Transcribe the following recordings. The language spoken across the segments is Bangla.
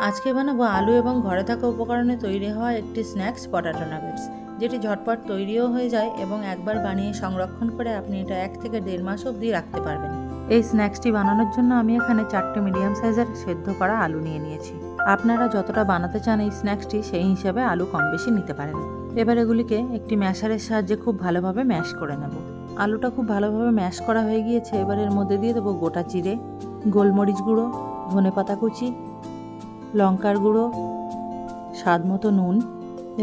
আজকে বানাবো আলু এবং ঘরে থাকা উপকরণে তৈরি হওয়া একটি স্ন্যাক্স পটাটো নাগেটস, যেটি ঝটপট তৈরিও হয়ে যায় এবং একবার বানিয়ে সংরক্ষণ করে আপনি এটা 1 থেকে 1.5 মাস অবধি রাখতে পারবেন। এই স্ন্যাক্সটি বানানোর জন্য আমি এখানে 4টে মিডিয়াম সাইজের সেদ্ধ করা আলু নিয়ে নিয়েছি। আপনারা যতটা বানাতে চান এই স্ন্যাক্সটি সেই হিসাবে আলু কম বেশি নিতে পারেন। এবার এগুলিকে একটি ম্যাশারের সাহায্যে খুব ভালোভাবে ম্যাশ করে নেব। আলুটা খুব ভালোভাবে ম্যাশ করা হয়ে গিয়েছে। এবার এর মধ্যে দিয়ে দেবো গোটা জিরে, গোলমরিচ গুঁড়ো, ধনেপাতা কুচি, লঙ্কার গুঁড়ো, স্বাদ মতো নুন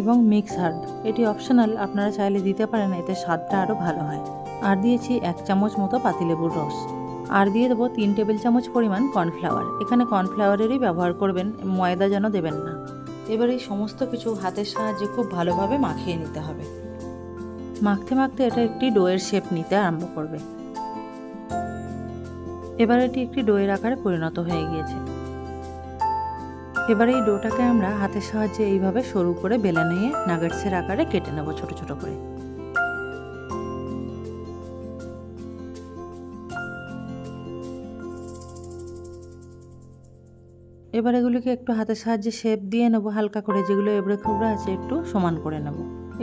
এবং মিক্স হার্ব। এটি অপশনাল, আপনারা চাইলে দিতে পারেন, এতে স্বাদটা আরও ভালো হয়। আর দিয়েছি 1 চামচ মতো পাতিলেবুর রস। আর দিয়ে দেবো 3 টেবিল চামচ পরিমাণ কর্নফ্লাওয়ার। এখানে কর্নফ্লাওয়ারেরই ব্যবহার করবেন, ময়দা যেন দেবেন না। এবার এই সমস্ত কিছু হাতের সাহায্যে খুব ভালোভাবে মাখিয়ে নিতে হবে। মাখতে মাখতে এটা একটি ডোয়ের শেপ নিতে আরম্ভ করবে। এবার এটি একটি ডোয়ের আকারে পরিণত হয়ে গিয়েছে। এবার এই ডোটাকে আমরা হাতের সাহায্যে এইভাবে সরু করে বেলে নিয়ে নাগেটসের আকারে কেটে নেব ছোট ছোট করে। এবার এগুলিকে একটু হাতের সাহায্যে শেপ দিয়ে নেব হালকা করে, যেগুলো এবড়ে খেবড়ে আছে একটু সমান করে নেব।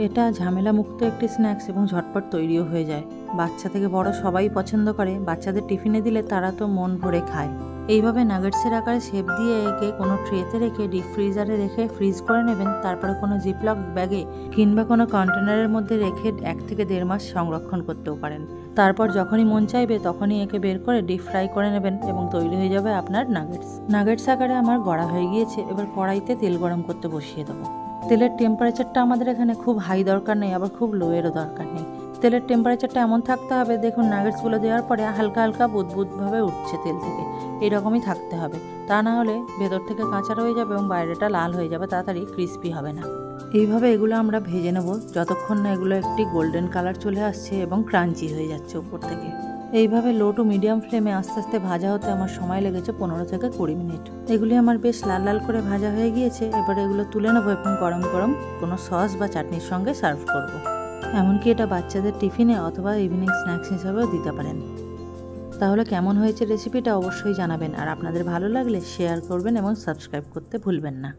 এটা ঝামেলা মুক্ত একটি স্ন্যাক্স এবং ঝটপট তৈরিও হয়ে যায়। বাচ্চা থেকে বড় সবাই পছন্দ করে। বাচ্চাদের টিফিনে দিলে তারা তো মন ভরে খায়। এইভাবে নাগেটসের আকারে শেপ দিয়ে একে কোনো ট্রেতে রেখে ডিপ ফ্রিজারে রেখে ফ্রিজ করে নেবেন। তারপরে কোনো জিপলক ব্যাগে কিংবা কোনো কন্টেনারের মধ্যে রেখে 1 থেকে 1.5 মাস সংরক্ষণ করতেও পারেন। তারপর যখনই মন চাইবে তখনই একে বের করে ডিপ ফ্রাই করে নেবেন এবং তৈরি হয়ে যাবে আপনার নাগেটস আকারে আমার গড়া হয়ে গিয়েছে। এবার কড়াইতে তেল গরম করতে বসিয়ে দেবো। তেলের টেম্পারেচারটা আমাদের এখানে খুব হাই দরকার নেই, আবার খুব লোয়েরও দরকার নেই। তেলের টেম্পারেচারটা এমন থাকতে হবে, দেখুন নাগেটসগুলো দেওয়ার পরে হালকা হালকা বুদবুদভাবে উঠছে তেল থেকে, এরকমই থাকতে হবে। তা না হলে ভেতর থেকে কাঁচা রয়ে যাবে এবং বাইরেটা লাল হয়ে যাবে, তাড়াতাড়ি ক্রিস্পি হবে না। এইভাবে এগুলো আমরা ভেজে নেব যতক্ষণ না এগুলো একটি গোল্ডেন কালার চলে আসছে এবং ক্রাঞ্চি হয়ে যাচ্ছে উপর থেকে। এইভাবে লো টু মিডিয়াম ফ্লেমে আস্তে আস্তে ভাজা হতে আমার সময় লেগেছে 15 থেকে 20 মিনিট। এগুলি আমার বেশ লাল লাল করে ভাজা হয়ে গিয়েছে। এবার এগুলো তুলে নেবো এবং গরম গরম কোনো সস বা চাটনির সঙ্গে সার্ভ করব। এমনকি এটা বাচ্চাদের টিফিনে অথবা ইভিনিং স্ন্যাক্স হিসাবেও দিতে পারেন। তাহলে কেমন হয়েছে রেসিপিটা অবশ্যই জানাবেন, আর আপনাদের ভালো লাগলে শেয়ার করবেন এবং সাবস্ক্রাইব করতে ভুলবেন না।